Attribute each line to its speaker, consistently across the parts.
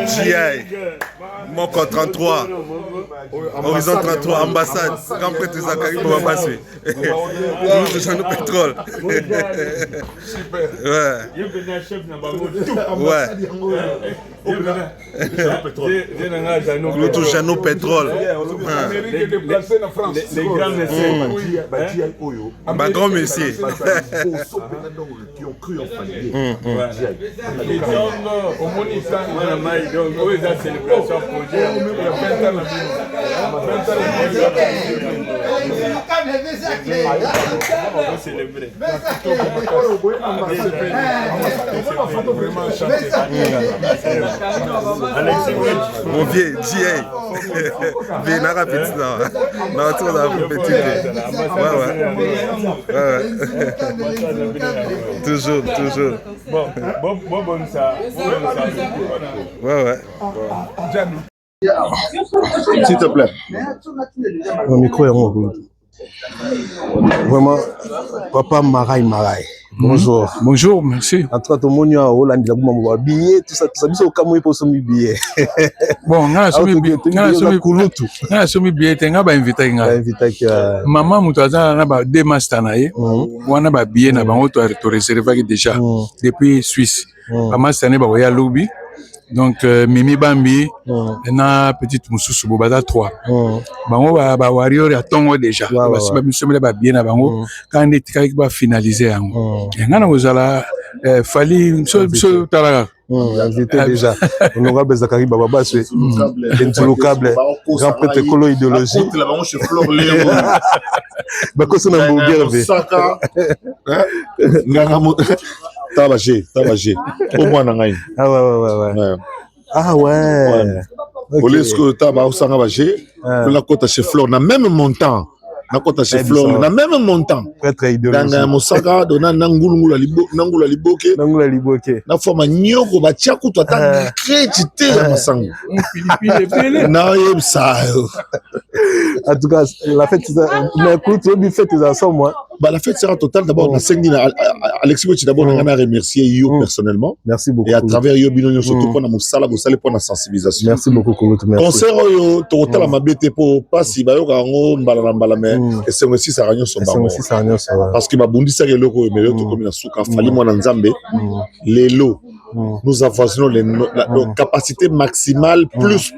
Speaker 1: GI, Moko 33, Horizon 33, ambassade, quand prêtre Zakari Babassi, nous touchons nos pétrole. Ouais. Nous touchons nos pétrole.
Speaker 2: Les grands messieurs.
Speaker 1: Bah, grand monsieur.
Speaker 2: Qui ont cru en famille. Donc, oui, la célébration projet. On va célébrer.
Speaker 1: Mon vieux, GA. Vieux, n'a pas petit là. Non, tu vas petit. Ouais. Toujours.
Speaker 2: Bon, ça.
Speaker 1: Ouais.
Speaker 3: S'il te plaît.
Speaker 4: Mon micro est bon. Vraiment, papa Marai. Bonjour.
Speaker 5: Bonjour, merci.
Speaker 4: En tout cas, tout le monde est en Hollande, il y a billet, tout ça, ça, au Cameroun pour son billet.
Speaker 5: Bon, on a soumis billet, on a soumis billet, on a invité. Maman, mutaza, on a deux masters, on a billet, on a auto réservé déjà depuis Suisse. Maman, c'est un peu lobby. Donc Mimi Bambi na petite Moussou Bobada 3 bango ba warrior ya tongo déjà parce que misomela ba bien na bango quand est tika ba finaliser yango ngana ozala fali so tala
Speaker 4: invité déjà on aura Zakari Baba Basse Enzolo Câble grand prêtre écolo idéologie
Speaker 3: la bango chez Flore Léo
Speaker 4: ba ko sona mbouguerve
Speaker 3: saka ngana Tabagé. Au moins, on a eu.
Speaker 4: Ah ouais.
Speaker 3: Au lieu que Tabagé, on a bagé. La côte chez Flore, na même montant. La côte chez Flore, na même montant.
Speaker 4: Très idéologique.
Speaker 3: Dans Mosaka, dans Nangula Liboke. Na forme nyoko ba tiaku to ata crédité ya masango. Na yeb ça.
Speaker 4: En tout cas, la fête mais écoute, tu fais tes ensemble moi.
Speaker 3: Bah, la fête sera totale. D'abord, on a 5 000. Alexis Gauthier, d'abord, on a remercié Yo personnellement.
Speaker 4: Merci beaucoup.
Speaker 3: Et à travers Yo Bino, surtout pour la salle, pour la sensibilisation.
Speaker 4: Merci beaucoup, Kouloutou.
Speaker 3: Concert Yo, total à ma bête pour pas si bah yo kango mbalamba et c'est aussi ça ragnon son bango. Parce que ma bundi ça le ko mais yo to comme la souka fali moi nzambe les lots. Nous avançons nos capacités maximales plus.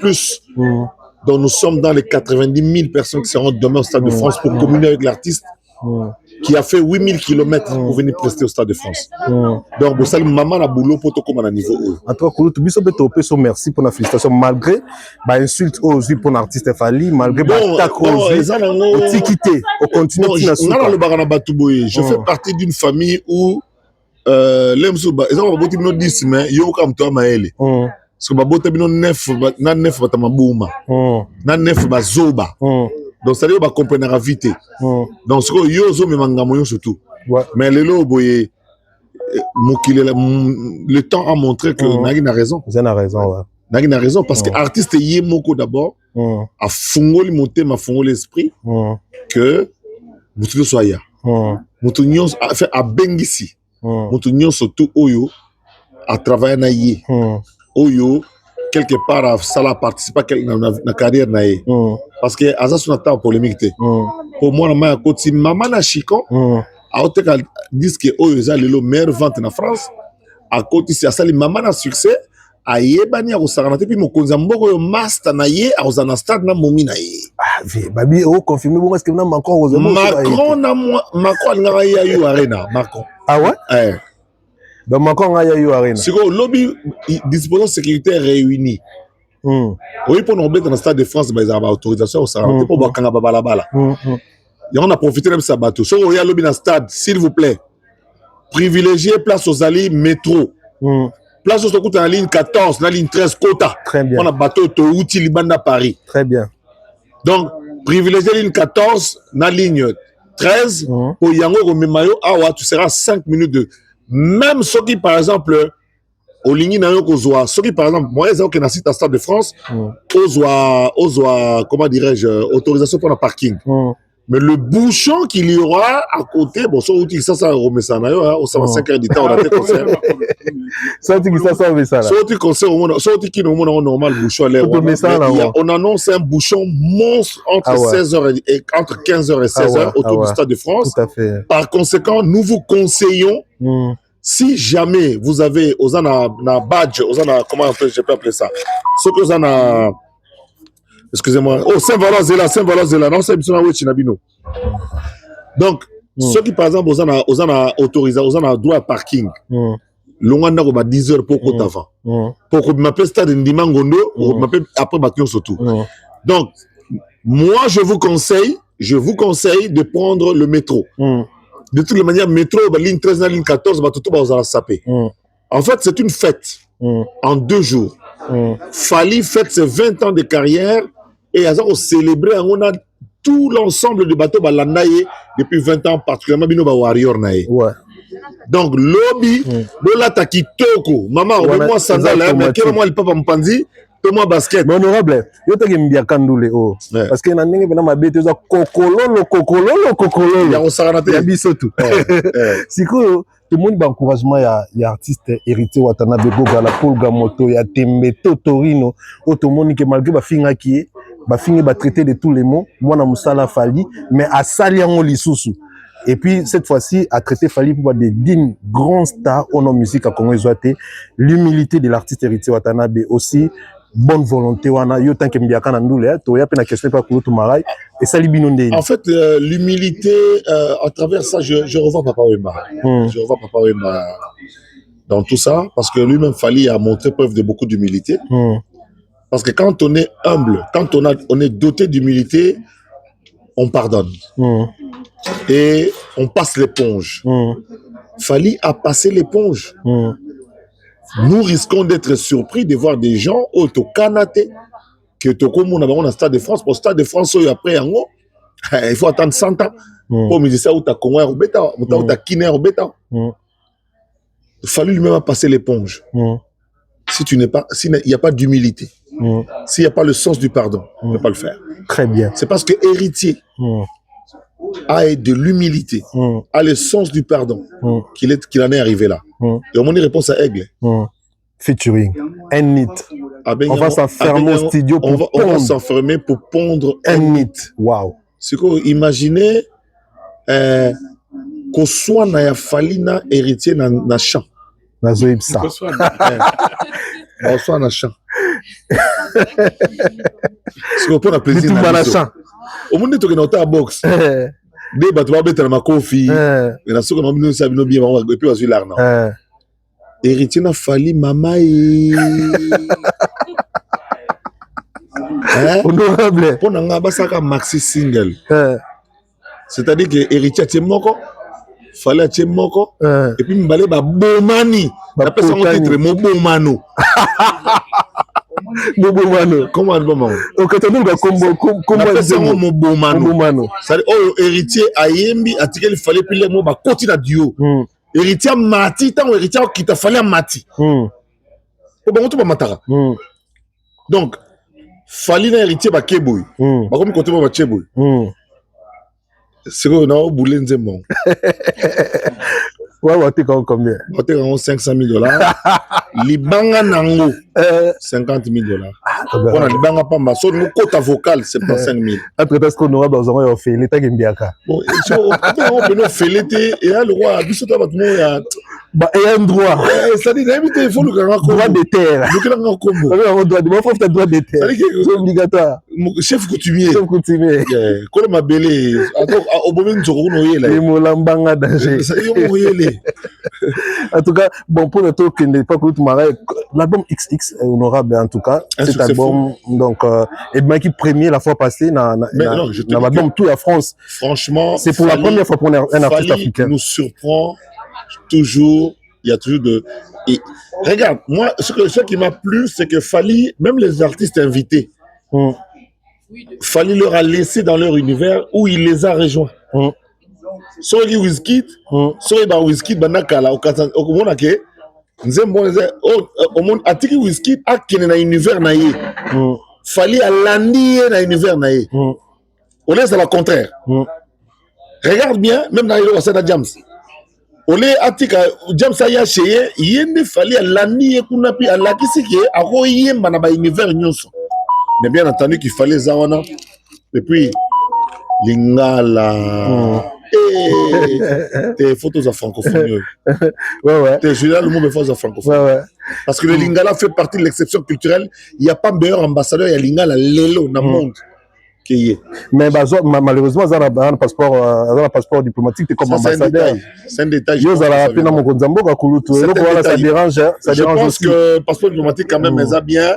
Speaker 3: Donc nous sommes dans les 90 000 personnes qui seront demain au Stade de France pour communier avec l'artiste. Qui a fait 8000 km pour venir prester au Stade de France. Donc, vous savez, maman a boulot pour tout comme à niveau.
Speaker 4: En tout cas, Kouloutou, merci pour la félicitation. Malgré l'insulte aux yeux pour l'artiste Fali, malgré l'attaque aux yeux, au tiquité, au continent.
Speaker 3: Je fais partie d'une famille où l'emsouba, ils ont beaucoup de 10 mais ils ont comme toi, Maëlle. Parce que beaucoup de 9 batamabouma, 9 bazoba. Donc, ça veut dire qu'on comprendra vite. Donc, ce que yo zo me mangamoyo surtout. Mais le temps a montré que Nagui a raison.
Speaker 4: Vous avez raison, ouais.
Speaker 3: Nagui a raison parce que l'artiste yé moko d'abord a fongoli monté ma fongoli l'esprit que mutu soit ya. Mutu nyons a fait à Bengisi. Mutu nyons surtout oyo a travaillé na yé. Oyo quelque part à ça participer à la carrière naïe parce que Azas on attend polémique pour moi la côté maman na chicon a autre disque oyo le meilleur vente en France à côté c'est ça les maman na succès a yebani a osarana puis mo konza mboko yo master na ye a osana stade na momi na ye
Speaker 4: babi o confirmer bon est-ce que na
Speaker 3: Macron ngara ya yo arena Macron
Speaker 4: ah ouais donc Macron a eu arena
Speaker 3: c'est que lobby disposition sécuritaire réunie oui pour nous mettre dans le Stade de France mais ils ont autorisation ça pour bakanga babalabala et on a profité de ça bateau so il y a lobby dans le stade s'il vous plaît privilégiez place aux alliés métro place aux côté la ligne 14 la ligne 13 quota
Speaker 4: très bien
Speaker 3: on a bateau to outil libanda Paris
Speaker 4: très bien
Speaker 3: donc privilégiez la ligne 14 la ligne 13 pour yango komemayo awa tu seras 5 minutes de même ceux qui par exemple au ligne na yo kozwa ceux qui par exemple moi ils ont na site à Stade de France ozwa comment dirais-je autorisation pour le parking Mais le bouchon qu'il y aura à côté, bon, ça remet ça, on s'en va 5 heures du temps, on a des concerts.
Speaker 4: Ça, tu ça, ça.
Speaker 3: Ça, tu concert, ça, tu normal, bouchon. On annonce un bouchon monstre entre 16h et entre 15h et 16h autour du Stade de France.
Speaker 4: Tout à fait.
Speaker 3: Par conséquent, nous vous conseillons, si jamais vous avez, na badge, comment je peux appeler ça? Ce que vous en a, excusez-moi. Oh, Saint-Valois-Zéla. Non, c'est Chinabino. Donc, ceux qui, par exemple, vous en a autorisé, vous en a droit à parking. L'on a 10 heures pour qu'on avant. Pour qu'on m'appelle stade Ndimangondo, on m'appelle après Bakyon surtout. Donc, moi, je vous conseille de prendre le métro. De toutes les manières, métro, ligne 13, ligne 14, tout va vous saper. En fait, c'est une fête en 2 jours. Fally fête ses 20 ans de carrière et on célébrer, on a tout l'ensemble de bateaux balandaye depuis 20 ans, particulièrement Bino Warrior nae. Ouais. Donc lobby, bola takitoko, maman, moi sandale, mais quel moi le papa mpanzi, moi basket.
Speaker 4: Mais honorable, yo te mbia kandoule o. Parce que na ndenge bena mabete za kokololo.
Speaker 3: Ya on saranate.
Speaker 4: Ya bisotu. Siko tout le monde encouragement il y a artiste héritier Watanabe Gogala Paul Gamoto ya Tembe Totorino tout le monde que malgré ba finga qui ba fingi ba traiter de tous les mots moi na musala Fally mais à sali en lisusu et puis cette fois-ci à traiter Fally pour des dignes grands stars au nom musique à Congo Zoaté l'humilité de l'artiste héritier Watanabe aussi bonne volonté wana yo tant que mbiaka na ndule to ya pe na question pas pour tout marai et ça libino ndeni. En
Speaker 3: fait l'humilité à travers ça je revois Papa Wemba. Je revois Papa Wemba dans tout ça parce que lui-même Fally a montré preuve de beaucoup d'humilité. Parce que quand on est humble, quand on est doté d'humilité, on pardonne. Et on passe l'éponge. Fally a passé l'éponge. Nous risquons d'être surpris de voir des gens au Kanaté que comme on a un Stade de France, pour Stade de France après il faut attendre 100 ans pour me dire ça ou ta Congo Robeta ou ta Kiné Robeta. Fally lui-même a passé l'éponge. Si tu n'es pas, s'il n'y a pas d'humilité, s'il n'y a pas le sens du pardon, on ne peut pas le faire.
Speaker 4: Très bien.
Speaker 3: C'est parce que héritier a de l'humilité, a le sens du pardon, qu'il en est arrivé là. Et au moins, il répond à Aigle.
Speaker 4: Featuring. Un hit. On va s'enfermer au studio pour
Speaker 3: on va s'enfermer pour pondre
Speaker 4: un hit. Wow.
Speaker 3: C'est quoi, imaginez qu'on soit na Fally na héritier na chant.
Speaker 4: Na zoïpsa.
Speaker 3: On soit na chant. C'est qu'on peut plaisir
Speaker 4: na chant.
Speaker 3: Au monde to na box. Des bateaux va mettre ma coffee. Et na soko na bino sa bino bien et puis vas-y l'arna. Héritier na Fally mama
Speaker 4: honorable.
Speaker 3: Pour nga basaka maxi single. C'est-à-dire que héritier tient moko Fally tient moko et puis mbale ba bomani. La personne titre mo bomano.
Speaker 4: Bomano.
Speaker 3: Comment on bomano?
Speaker 4: Ok, tu nous comment
Speaker 3: la personne mo bomano. C'est-à-dire oh héritier ayembi atike il fallait puis les mots ba continue duo. Héritier mati tant héritier qui t'a fallu mati. Oh bon tout ba matara. Donc Fally na héritier ba keboy. Ba comme côté ba cheboy. C'est quoi non boulé nzembo.
Speaker 4: Ouais, ouais, t'es combien?
Speaker 3: T'es en $500,000. Libanga nango, $50,000. On a libanga pas ma son nous quota vocale c'est pas 5,000.
Speaker 4: Après parce qu'on aura besoin de faire l'état qui mbiaka.
Speaker 3: Bon, on peut faire l'été et le roi biso ta batmo ya
Speaker 4: bah et un droit.
Speaker 3: Ça dit d'inviter il faut le
Speaker 4: droit de terre.
Speaker 3: Le grand combo.
Speaker 4: On doit de faut faire droit de terre. C'est obligatoire.
Speaker 3: Chef coutumier.
Speaker 4: Chef coutumier.
Speaker 3: Quand ma belle au moment où on est là.
Speaker 4: Et mon lambanga danger.
Speaker 3: Ça y est
Speaker 4: en tout cas, bon pour le truc qui n'est pas tout marais, l'album XX honorable en tout cas, cet album donc et bien qui premier la fois passée dans l'album toute la France.
Speaker 3: Franchement,
Speaker 4: c'est pour la première fois pour un artiste africain.
Speaker 3: Nous surprend toujours, il y a toujours de et regarde, moi ce qui m'a plu c'est que Fally, même les artistes invités, Fally leur a laissé dans leur univers où il les a rejoints. Soki Wizkid, soki ba Wizkid banakala au mona ke nzembo au monde atiki Wizkid akene na univers na ye. Fally alandi na univers na ye. On laisse à la contraire. Regarde bien, même dans les Wasada Jams. Olé atika Jams aya cheye, yende fali à l'année et qu'on a pu à la kisiki, à royer manaba univers nyonso. Mais bien entendu qu'il fallait Zawana. Et puis, Lingala. Tes photos à francophonie.
Speaker 4: Ouais.
Speaker 3: Tes Julien, le mot de photos à francophonie.
Speaker 4: Ouais.
Speaker 3: Parce que le Lingala fait partie de l'exception culturelle. Il n'y a pas meilleur ambassadeur, il y a Lingala, Lelo, dans le monde.
Speaker 4: Mais malheureusement, ça a un passeport diplomatique, comme ambassadeur.
Speaker 3: C'est un détail.
Speaker 4: Ça dérange.
Speaker 3: Je pense que le passeport diplomatique, quand même, ça bien.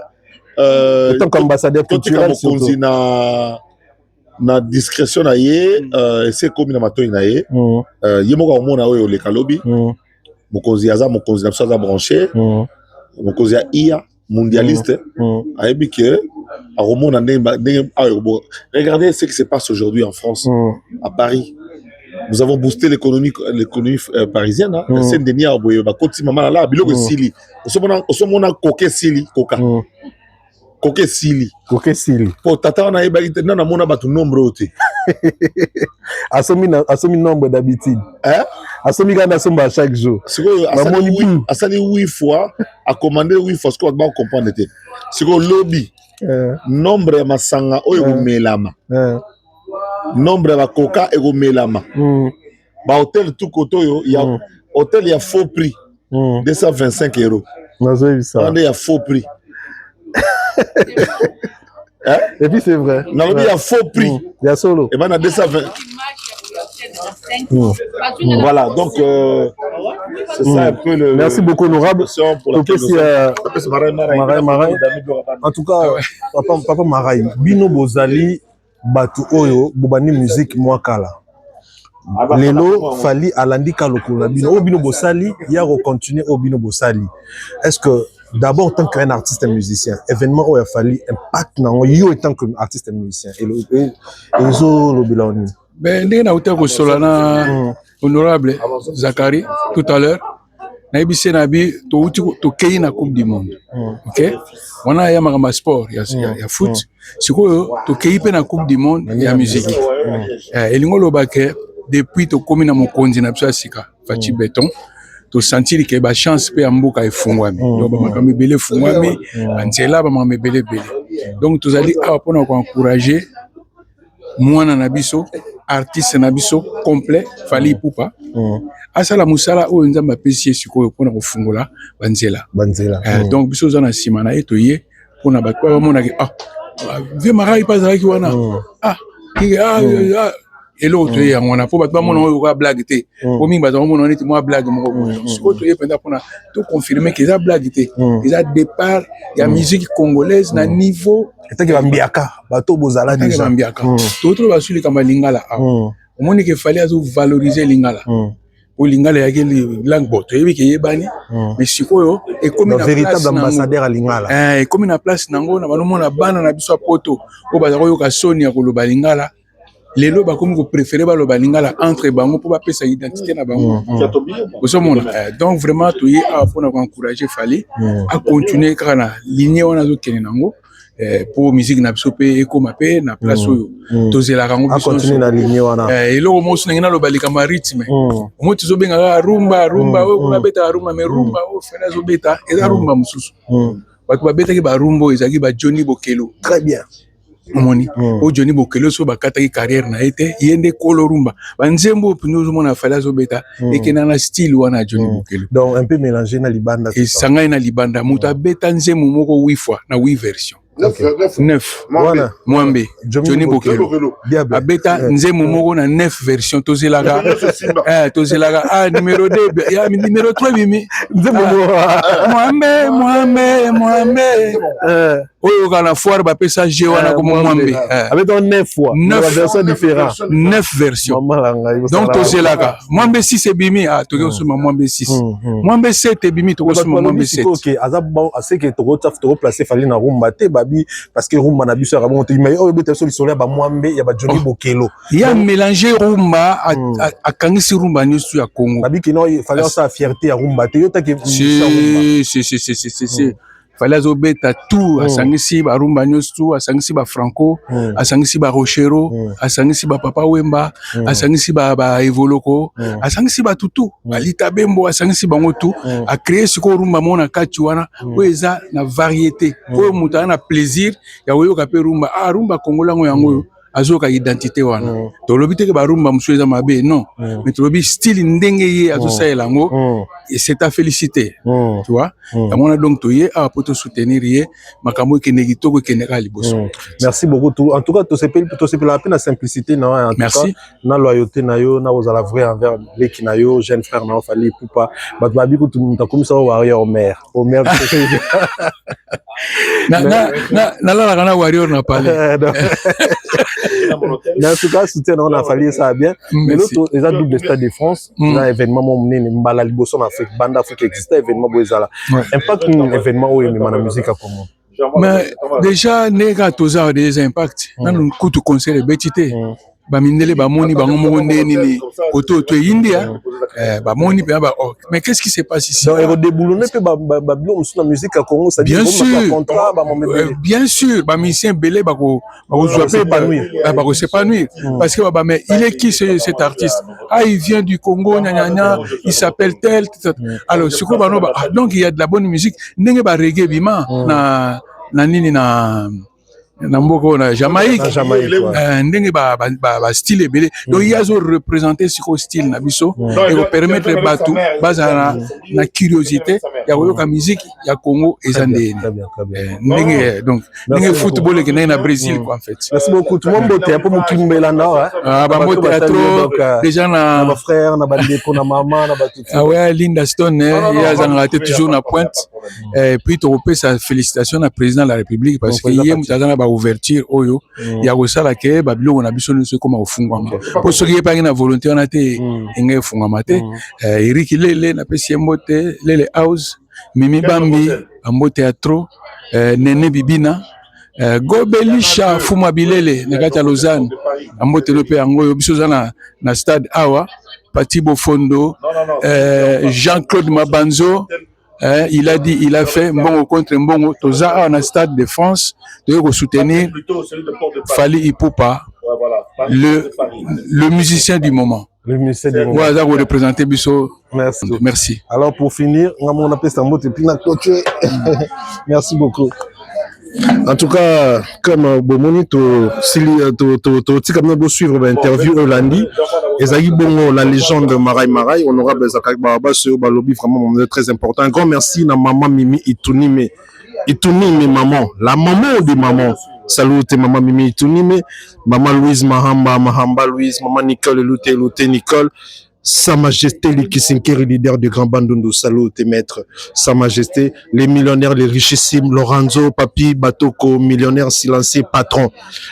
Speaker 4: Tant qu'ambassadeur culturel,
Speaker 3: na discrétion na ye c'est comme na mato na ye ye moko omona oyo le kalobi mokonzi aza mokonzi na ça branché mokonzi ya ia mondialiste ayebi que a romona regardez ce qui se passe aujourd'hui en France à Paris. Nous avons boosté l'économie parisienne hein Saint-Denis a boye ba koti mama la biloko sili osomona koke sili koka Koke sili. Po tata na ebali na mona batu nombre ote.
Speaker 4: Asomi nombre d'habitude.
Speaker 3: Hein?
Speaker 4: Asomi gana somba chaque jour.
Speaker 3: Siko asali 8 fois, a commandé 8 fois ce qu'on va comprendre était. Siko lobby. Nombre ya masanga oyo melama. Nombre ya coca ego melama. Ba hôtel tout koto yo, ya hôtel ya faux prix. 225 €.
Speaker 4: Nazo ça.
Speaker 3: On est à faux prix.
Speaker 4: Hein? Et puis c'est vrai.
Speaker 3: Non, il y a faux prix.
Speaker 4: Il y a solo.
Speaker 3: Et ben on a 220. Voilà, donc c'est ça un peu le.
Speaker 4: Merci beaucoup, honorable. En tout cas, papa Marai, Bino Bozali, Batu Oyo, Bobani musique Mwakala. Lelo Fali Alandi Kalokula. Bino Bosali, hier on continue au Bino Bosali. Est-ce que d'abord, en tant qu'un artiste et musicien, événement où il a fallu impact dans yo en tant qu'artiste et musicien. Et le bilan.
Speaker 5: Ben, nous avons Solana, honorable Zachary, tout à l'heure. Nous avons Nabi, to Kei na Coupe du Monde. Ok? On a un sport, il y a foot. C'est quoi? To Kei na Coupe du Monde, il y a musique. Et l'ingolo baké, depuis to commune à mon continent, Sika, Fati Béton. To sentir que ba chance pe amboka efungwami donc ba mebele fungwami anzela ba mebele bele donc tous allez apona ko encourager mwana na biso artiste na biso complet Fali Ipupa asala musala o nzamba pesi siko pona ko fungola banzela donc biso za na sima na eto ye pona ba kwa mona ke vie Marai pas avec wana et l'autre est on a pas pas mon blague té au mingi ba mon on est moi blague mon ce que pendant qu'on a tout confirmé que ça blague té ils a départ il y a musique congolaise na niveau
Speaker 4: et que bambiaka bato bozala déjà
Speaker 5: bambiaka tout ba sur les kama lingala au moni que fallait valoriser lingala pour lingala ya quelle langue boto et que yebani mais sikoyo et comme une
Speaker 4: véritable ambassadeur à lingala
Speaker 5: et comme une place nango na bano mona bana na biso poto o ba ko yoka soni ya koloba lingala les lots comme vous préférez le balingala entre bango pour pas sa identité na bango donc vraiment tout y a pour encourager Fali à continuer car na ligne on a zo kenenango pour musique na biso pe ekomape na place oyo tozela kango
Speaker 4: biso continuer na ligne wana
Speaker 5: et lo mo sunengina lo balika ma rythme mo tizo benga rumba o kuna beta rumba mais rumba o fena zo beta eza rumba mususu bato ba beta ki ba rumbo ezaki ba Johnny Bokelo
Speaker 4: très bien
Speaker 5: moni o Johnny Bokelo so bakata ki carrière na été yende kolo rumba banzembo pinozo mona fala zo beta ekena na style wana Johnny Bokelo
Speaker 4: donc un peu mélangé na libanda
Speaker 5: et sanga na libanda muta beta nzembo moko 8 fois na 8 versions 9 Mwambe Johnny Bokelo abeta nzembo moko na 9 versions tozelaka numéro 2 ya numéro 3 bimi nzembo Mwambe oyo kana foire ba pesa G wana comme Mwambe
Speaker 4: avec 9 fois 9 versions différentes
Speaker 5: 9 versions donc tozelaka Mwambe 6 et bimi tozo suma Mwambe 6 Mwambe 7 et bimi tozo suma Mwambe 7
Speaker 4: OK azabo assez que to placer Fali na rumba te babi parce que rumba na biso ramonte mais oyo beta so lisolo ba Mwambe ya ba Johnny Bokelo
Speaker 5: ya mélanger rumba a kangisi rumba nyusu ya Congo
Speaker 4: babi kino fallait ça fierté ya rumba te yo ta ke
Speaker 5: si fallait azobeta tout asangisi ba rumba nyonso asangisi ba franco asangisi ba rochero asangisi ba papa wemba asangisi ba evoloko asangisi ba tutu balita bembo asangisi bango tout a créer ce ko rumba mona kati wana po eza na variété po muta na plaisir ya oyoka pe rumba rumba kongolango yango azoka identité wana to lobi te ke ba rumba musu eza mabe non mais to lobi style ndenge ye azosa elango et c'est à féliciter tu vois amona donc toye a poto soutenir ye makambo kenegi to ko keneka liboso.
Speaker 4: Merci beaucoup en tout cas to se la peine la simplicité na en tout cas na loyauté na yo na ozala vrai envers l'équipe na yo jeune frère na fali poupa bat babi ko tout comme ça warrior au maire na la kana warrior na parler mais en tout cas soutien on a fallu ça bien mais l'autre les a double stade de France na événement mon mené mbala liboso na Afrique bande Afrique existe événement boezala impact événement où na musique à comment
Speaker 5: mais déjà nega toza des impacts nan kutu concert betité ba mindele ba moni ba ngomo nini koto to India ba moni ba mais qu'est-ce qui se passe ici
Speaker 4: donc il déboulonner pe ba blom sur la musique à Congo ça dit contrat ba
Speaker 5: bien sûr ba musicien belé ba ko s'épanouir parce que mais il est qui cet artiste il vient du Congo il s'appelle tel alors ce ko ba donc il y a de la bonne musique ndenge ba reggae bima na nini na mboko na Jamaïque ndenge ba style belé donc il y a zo représenter ce style na biso et ko permettre batu bazana na curiosité ya koyoka musique ya Congo ezandeni ndenge donc ndenge football ke na Brésil quoi en fait.
Speaker 4: Merci beaucoup tout le monde boté pour mokimbela na
Speaker 5: ba moté trop déjà na
Speaker 4: ba frère na bandeko na maman na batu
Speaker 5: ouais Linda Stone il a zanga toujours na pointe et puis to repé sa félicitation na président de la République parce que hier mutazana ba ouverture oyo ya kosala ke babilo na biso nso koma ofungwama po soki epangi na volonté wana te inga efungwama te Eric Lele na pesi mbote Lele House Mimi Bambi ambote ya trop Nene Bibina Gobelisha Fuma Bilele na kati ya Lausanne ambote lope yango biso zana na stade awa Patibo Fondo Jean-Claude Mabanzo. Il a dit, il a fait Mbongo contre Mbongo. Toza en stade de France, de soutenir Fali Ipupa, le musicien du moment.
Speaker 4: Le musicien du moment.
Speaker 5: Voilà, vous représentez Bisso.
Speaker 4: Merci.
Speaker 5: Merci.
Speaker 4: Alors pour finir, on appelle ça merci beaucoup. En tout cas, comme Bomoni, tu suivre l'interview Holandi, et Bongo, la légende Marai Marai, honorable Zakak Baraba, ce lobby vraiment très important. Un grand merci à maman Mimi Itunime, maman, la maman de maman. Salut maman Mimi Itunime, maman Louise Mahamba Louise, maman Nicole Lute Nicole. Sa Majesté, les Kissinkeri, leader du Grand Bandundu, salut tes maîtres. Sa Majesté, les millionnaires, les richissimes, Lorenzo, Papi, Batoko, millionnaire silencieux, patron.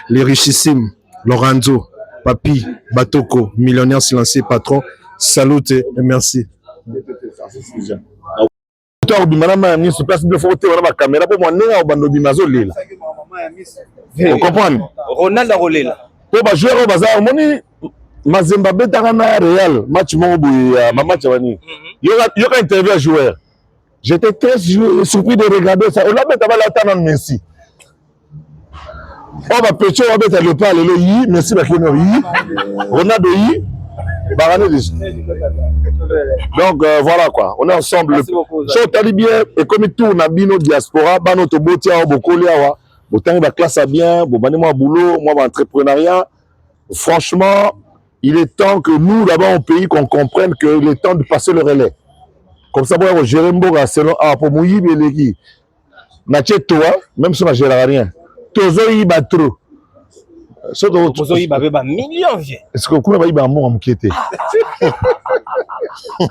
Speaker 4: Les richissimes, Lorenzo, Papi, Batoko, millionnaire silencieux, patron. Salut et merci.
Speaker 3: Vous comprenez?
Speaker 6: Ronald Arolela.
Speaker 3: Pour les joueurs au bazar, Mazemba betaka na Real match mon boy ma match wani yoka interview à joueur j'étais très surpris de regarder ça on a beta bala tana Messi on va pecho on va beta le pas le yi Messi ba kino yi Ronaldo yi barane donc voilà quoi on est ensemble so tali bien et comme tout na bino diaspora bano to botia bokoli awa botangi ba classe bien bo bani moi boulot moi entrepreneuriat franchement. Il est temps que nous, là-bas, au pays, qu'on comprenne qu'il est temps de passer le relais. Comme ça, pour gérer Mboga, selon pour Mouyi, Belegi. Naché toi, même si on ne gère rien. Tozo yi ba trop.
Speaker 6: Tozo yi ba million vieux.
Speaker 3: Est-ce que vous avez un mot à m'inquiéter?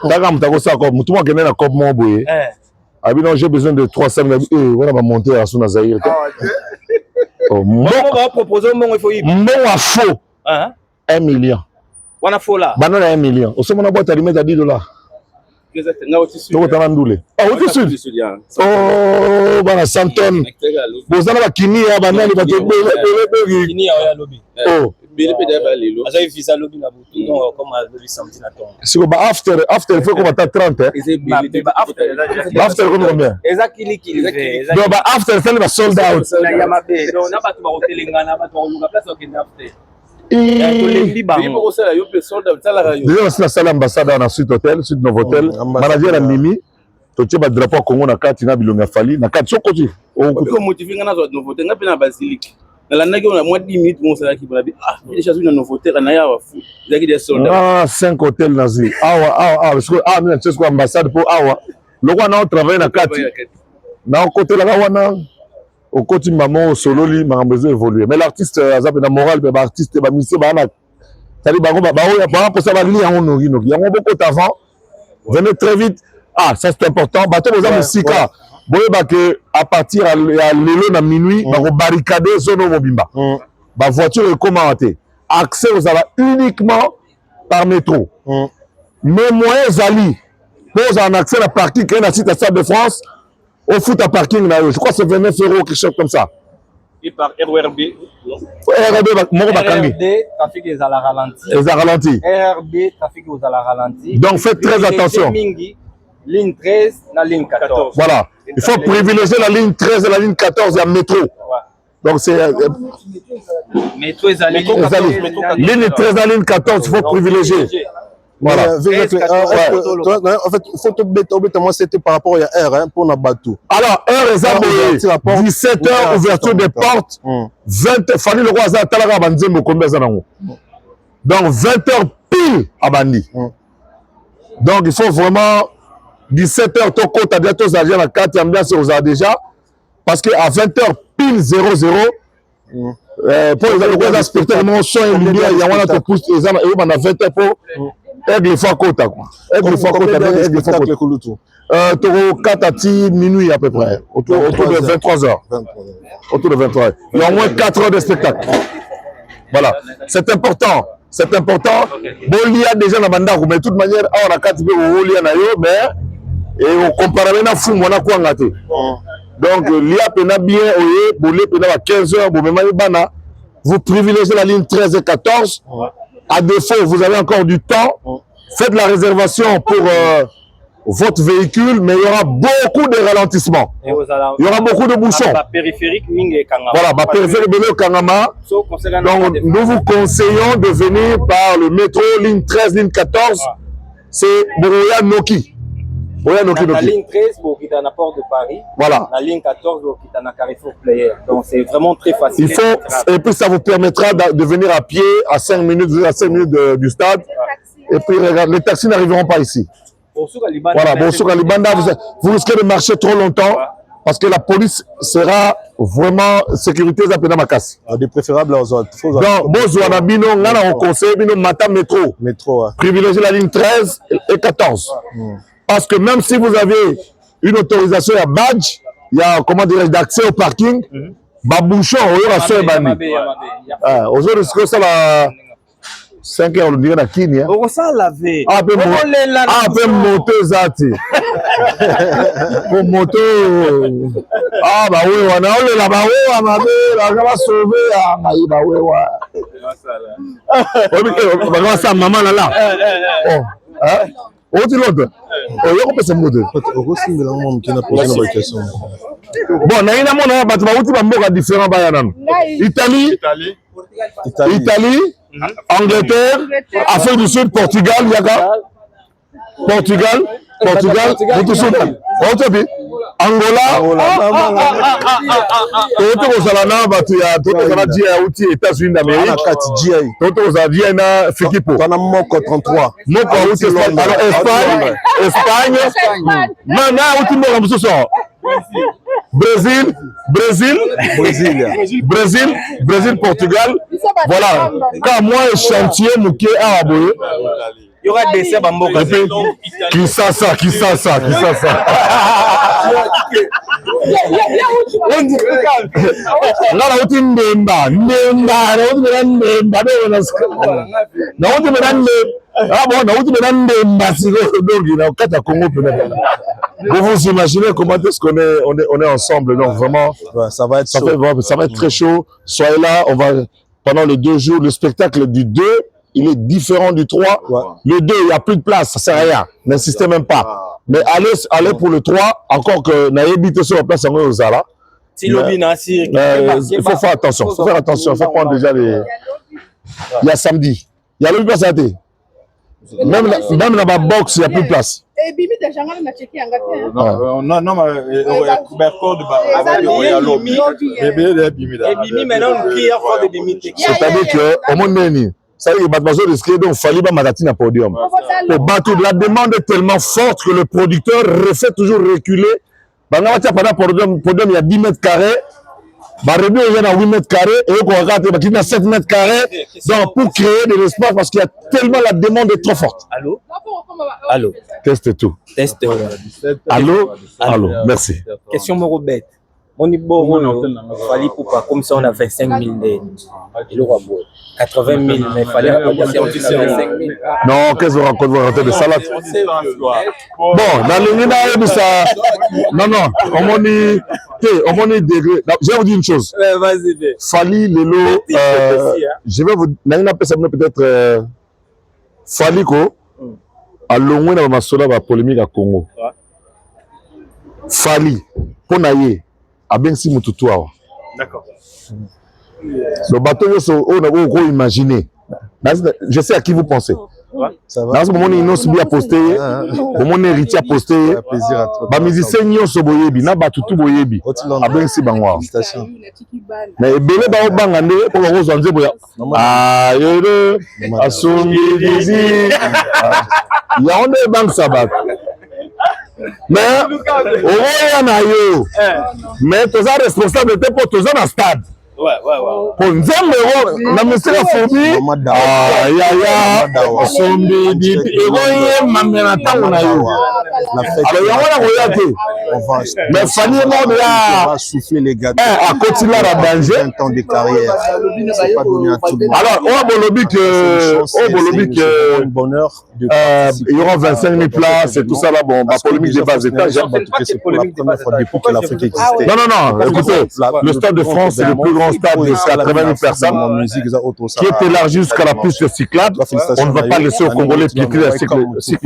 Speaker 3: D'accord, je vais comme tout le monde qui est dans comme mon boy. Ah bien, j'ai besoin de 300 000. On va monter à son Azaïr.
Speaker 6: On va proposer mon il faut y.
Speaker 3: Mon à faux. 1 million.
Speaker 6: On a faux là.
Speaker 3: Banana 1 million. Au sommet, on a boîte à lui mettre à $10. Donc, on a ndoulé. Ah, au dessus. Oh, bana 100 tonnes. Vous avez la kini, banana, il va te.
Speaker 6: Kini, lobby.
Speaker 3: Oh,
Speaker 6: Aza visa lobby na butu donc comme le samedi na ton.
Speaker 3: Si on after il faut qu'on attend 30 hein. After combien?
Speaker 6: Exactly.
Speaker 3: Donc after c'est le sold out.
Speaker 6: Na yamabe donc na batu ba hotelinga na batu ba luka place okenda after. Ya to lembi ba. Bibo ko sala yo pe sold out sala rayo.
Speaker 3: Déjà c'est la salle ambassade na suite hôtel, suite Novotel. Manager a mimi. Tu as drapeau Congo na kati na bilonga fali na kati sokoti.
Speaker 6: Ko motiver na zo Novotel na pe na basilique. La nage on a moins 10 minutes mon salaire qui va dire ah déjà sur nos hôtels on a ya fou il des soldats
Speaker 3: 5 hôtels nazi parce que mais c'est quoi ambassade pour le roi na travailler na kati na côté là wana au côté maman solo li ma besoin évoluer mais l'artiste azap na moral ba artiste ba monsieur ba na tali bango ba ya ba pour ça ba li yango nogi yango beaucoup avant venez très vite ça c'est important bateau aux musika boyeba que à partir à lelo na minuit ba ko barricader zone mobimba ba voiture commenté accès aux ala uniquement par métro mais moyen zali pose un accès à parking qui est na site à Stade de France au foot à parking là je crois que c'est 29 € quelque chose comme ça
Speaker 6: et par RRB
Speaker 3: moko bakangi
Speaker 6: trafic est à la ralenti RRB trafic est à la ralenti
Speaker 3: donc faites très attention
Speaker 6: ligne 13 la ligne 14
Speaker 3: voilà il faut privilégier la ligne 13 et la ligne 14 et la métro. Donc c'est
Speaker 6: métro et la ligne 14.
Speaker 3: Ligne 13 et la ligne 14, il faut privilégier. Voilà.
Speaker 4: En fait, il faut te mettre moi c'était par rapport à R pour Nabatou.
Speaker 3: Alors, R est abonné. 17h, ouverture des portes. 20h, Fanny le roi a talaga banzembo combien ça nango. Donc 20h pile à Bandi. Donc il faut vraiment 17h, ton compte à bientôt, ça vient à 4 ambiance aux déjà. Parce qu'à 20h, pile 0-0, pour les inspecteurs, mon son et lumière, il y a un autre pouce, et on a 20h pour aigle fois côte. Aigle fois côte, aigle fois côte. 4 à 10 minuit à peu près, autour de 23h. Autour de 23h. Il y a au moins 4 heures de spectacle. Voilà, c'est important. C'est important. Bon, il y a déjà la bande, mais de toute manière, on a 4 mais et on compare avec la fou, on a quoi ngate. Donc, l'IA pena bien, bolé pena à 15 heures, vous privilégiez la ligne 13 et 14. À défaut, vous avez encore du temps. Faites la réservation pour votre véhicule, mais il y aura beaucoup de ralentissements. Il y aura beaucoup de bouchons. Voilà, ma périphérique de Kangama. Donc, nous vous conseillons de venir par le métro, ligne 13, ligne 14. C'est Boroya Noki.
Speaker 6: La ligne 13 pour quitter la porte de Paris.
Speaker 3: Voilà.
Speaker 6: La ligne 14 pour quitter la Carrefour Player. Donc c'est vraiment très facile.
Speaker 3: Il faut, et puis ça vous permettra de venir à pied à 5 minutes, du stade. Et puis regarde, les taxis n'arriveront pas ici. Voilà, bon, sur Kalibanda, vous risquez de marcher trop longtemps parce que la police sera vraiment sécurité à Pénamakas.
Speaker 4: Des préférables aux autres.
Speaker 3: Donc, Bozouana Bino, on conseille Bino Mata Métro. Privilégiez la ligne 13 et 14. Parce que même si vous avez une autorisation à badge, il y a, comment dirais-je, d'accès au parking, babouchon, on aura ça bani. Aujourd'hui, c'est ça la 5 heures, on dirait la Kini.
Speaker 6: On s'en laver.
Speaker 3: Ah, peut monter Zati. Pour monter. Ah, bah oui, on a eu la baou, on va sauver. Ah, bah oui, on va ça, maman là. Hein? On dit l'autre. On peut se montrer.
Speaker 4: Bon,
Speaker 3: on a une différent. Italie, Angleterre, Afrique du Sud, Portugal, Portugal, Angola, États-Unis d'Amérique, Brésil, Portugal. Voilà. Quand moi, chantier, Mouké, Araboye.
Speaker 6: Il y aura des essais Bamboka.
Speaker 3: Qui ça vous imaginez comment est-ce qu'on est ensemble, donc vraiment ça va être très chaud. Soyez là, pendant les 2 jours. Le spectacle du 2, il est différent du 3. Ouais. Le 2, il n'y a plus de place, ça ne sert à rien. N'insistez même pas. Mais allez pour le 3, encore que Naïbi sur la place en Ozala. Il faut faire attention. Il faut faire attention. Il faut prendre déjà les. Il y a samedi. Il y a le place à thé. Même dans la box, il n'y a plus de place. C'est-à-dire que au monde ça y est, il risqué donc fallait pas matatine à podium. Pour battre, la demande est tellement forte que le producteur refait toujours reculer. Pendant le podium, il y a 10 mètres carrés. Barredo il y a 8 mètres carrés et on regarde il y a 7 mètres carrés. Donc pour créer de l'espace parce qu'il y a tellement la demande est trop forte.
Speaker 7: Allô? Allô.
Speaker 3: Teste tout.
Speaker 7: Teste.
Speaker 3: Allô? Allô. Merci.
Speaker 7: Question moro bête. On est bon, fallait pour pas comme ça on a 25 000 il aura beau 80 000 mais il fallait raconter 25 000.
Speaker 3: Non, qu'est-ce qu'on raconte? Vous racontez des salades. Bon, dans le Nina, ça. Non, on m'a dit degré. Je vais vous dire une chose.
Speaker 7: Vas-y.
Speaker 3: Fali, Lelo, je vais vous. Nina peut-être. Fali, ko. À l'ongwe na masola ba polémique à Congo. Fali, pour naïe. Abensi mututu awa.
Speaker 2: D'accord.
Speaker 3: Le bateau, on a imaginé. Je sais à qui vous pensez.
Speaker 4: Ça va.
Speaker 3: Dans ce moment, il y a posté. Au moment héritier a posté.
Speaker 4: Plaisir à toi.
Speaker 3: Ba musicien nyo so boyebi na batutu boyebi. Abensi bangwa.
Speaker 4: Félicitations.
Speaker 3: Mais belé ba obangande pour ko zonze boya. Ah yoro asongi dizi. Ya on est bank sabat. Mais on a eu. Mais tu es responsable de pour tous en stade.
Speaker 6: Ouais.
Speaker 3: Pour Nzembe, la monsieur la fourmi. Ya sombi di egoye mamela tangona yo. Alors ya wana koyate. Mais Fanny mort
Speaker 4: on va souffler les gars.
Speaker 3: À continuer à danger.
Speaker 4: 20 ans de carrière. C'est pas donné à tout le monde.
Speaker 3: Alors
Speaker 4: bonheur.
Speaker 3: Il y aura 25 000 places et tout ça là. Bon, la polémique des bas étages.
Speaker 4: C'est pour la première fois depuis que l'Afrique existait.
Speaker 3: Non. Écoutez, le Stade de France, c'est le plus grand stade de 80 000 personnes qui est élargi jusqu'à la piste cyclable. On ne va pas laisser aux Congolais piétiner la cycle. Sauf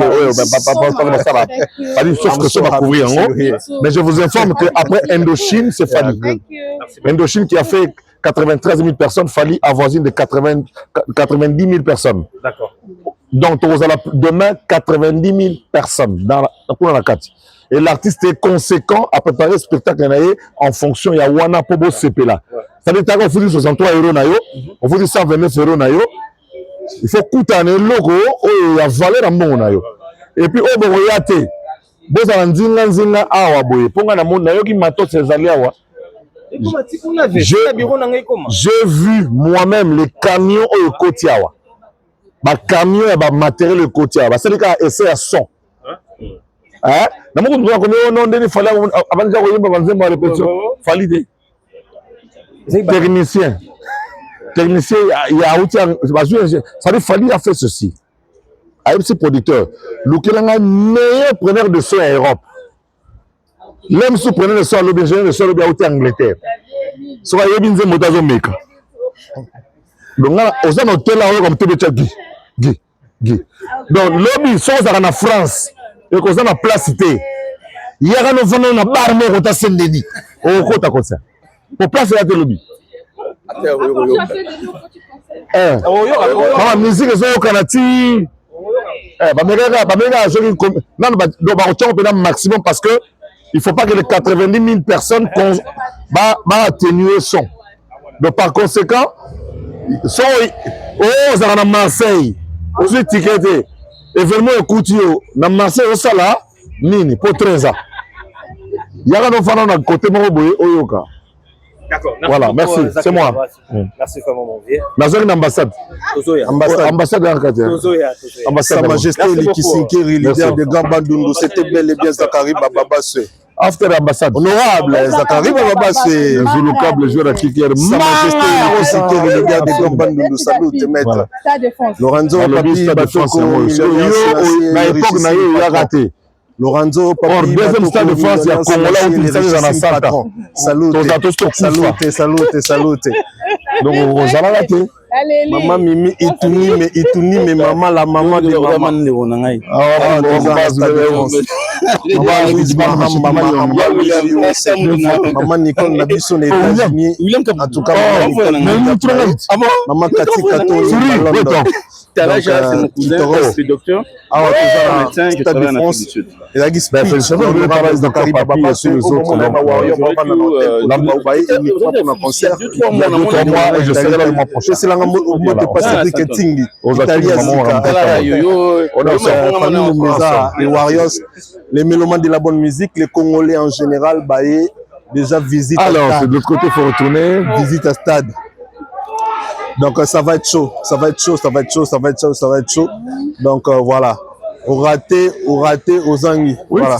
Speaker 3: que ça va couvrir en haut. Mais je vous informe qu'après Indochine, c'est Fali. Indochine qui a fait 93 000 personnes, Fali avoisine de 90 000 personnes.
Speaker 6: D'accord.
Speaker 3: Donc, demain, 90 000 personnes dans la carte. Et l'artiste est conséquent à préparer le spectacle en fonction, il y a Wana Pobo CP là. C'est-à-dire qu'on vous dit 63 €, on vous dit 129 €. Il faut coûter un logo, il y a valeur à mon nayo. Et puis, au Boyate, Bozanzinga awa boye, ponga na mon nayo qui mato ses aliawa. J'ai vu moi-même les camions au Kotiawa. Les camions et les matériels au Kotiawa. C'est le cas, essai à son. Hein? Technicien, il a fallu faire ceci. AMC producteur, le meilleur preneur de son en Europe. L'homme sous preneur de son à l'objet de son en Angleterre. Soit il y a une motazo meka. Donc là, aux hôtels là, comme tout le Guy. Donc lobby sont en France. Et qu'on a place cité. Il y a un enfant dans la barre mort au Saint-Denis. Au côté comme ça. Pour placer la lobby. La musique est au Canada. Maximum parce que il ne faut pas que les 90 000 personnes atténuer son. Donc par conséquent, sont à Marseille, aux étiquetés. Événement écoute na Marseille au sala nini pour 13 ans. Il y a un enfant dans le côté Moroboye Oyoka.
Speaker 6: D'accord.
Speaker 3: Voilà, merci, c'est moi.
Speaker 7: Merci vraiment mon vieux.
Speaker 3: Dans une ambassade. Ambassade
Speaker 4: Sa Majesté Likisinki, leader de Gambandundu, c'était bel et bien Zakari Bababasse.
Speaker 3: After ambassade.
Speaker 4: Honorable Zakari Bababasse.
Speaker 3: Le câble joueur à Kiker.
Speaker 4: Sa Majesté Likisinki, leader de Gambandundu, salut maître. Lorenzo Papi Batoko,
Speaker 3: na époque na yo ya raté.
Speaker 4: Lorenzo Papi
Speaker 3: deuxième stade de France, il y a Congola où il s'agit dans la salle.
Speaker 4: Salute. Donc Rosa là t'es. Maman Mimi Ituni mais maman la maman de maman. Maman Nicole n'a biso aux États-Unis. En tout cas maman Cathy Kato London.
Speaker 6: C'est docteur.
Speaker 4: Ah ouais, médecin qui travaille en Afrique du Sud. Il a dit speech dans Caraïbes Papa sur les autres. Concert. Et je serai là le mois prochain. C'est là où moi de passer ticketing. Les Warriors, les mélomanes de la bonne musique, les Congolais en général, déjà visite. Alors, de l'autre côté, il faut retourner. Visite à stade. Donc ça va être chaud, ça va être chaud. Donc voilà. Au raté, aux anguilles. Oui, voilà.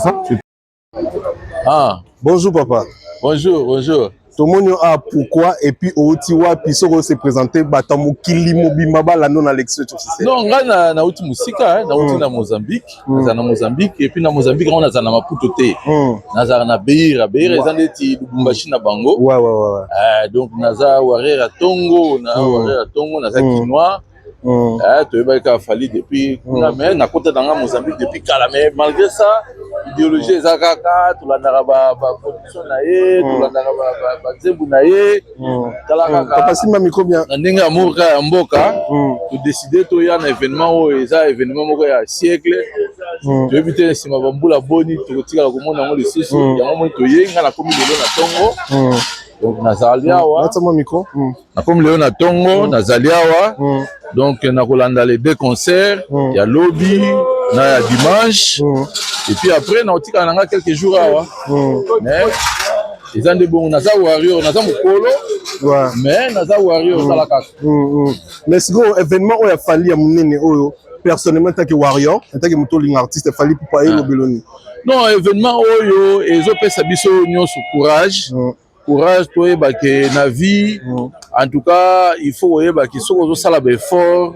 Speaker 8: Ah.
Speaker 4: Bonjour papa.
Speaker 8: Bonjour.
Speaker 4: Tout le monde a pourquoi et puis au Tiwa puis ça se présenter batamu kili mobimaba la non Alexis.
Speaker 8: Non, nga na uti musika na uti na Mozambique, na Mozambique et puis na Mozambique on a na Maputo te. Na na Beira ezandeti Lubumbashi na bango.
Speaker 4: Ouais.
Speaker 8: Donc naza warera Tongo, naza Kinois. Tu as fallu depuis mais na côté dans Mozambique depuis kala mais malgré ça idéologie ezakaka to landaka ba production na ye to landaka ba zembu na ye kala kaka
Speaker 4: papa simba micro bien
Speaker 8: ndenge amoka ya mboka to décider to ya na événement o eza événement moko ya siècle to éviter sima bambula boni to tika ko mona ngo lisusu ya mo to yenga na komi lelo na Tongo. Donc nazali awa nakomi lelo na Tongo nazali awa donc nakolanda les deux concerts ya lobby na ya dimanche et puis après naotika nanga quelques jours awa mais ils ont des bons naza warrior naza mukolo mais naza warrior kala kaka
Speaker 4: mais sigo événement oyo fali ya munene oyo personnellement tant que warrior tant que mutoling artiste fali pour pas le beloni
Speaker 8: non événement oyo ezopesa biso nyonso courage to yeba ke na vie en tout cas il faut yeba ke soko zo sala ba effort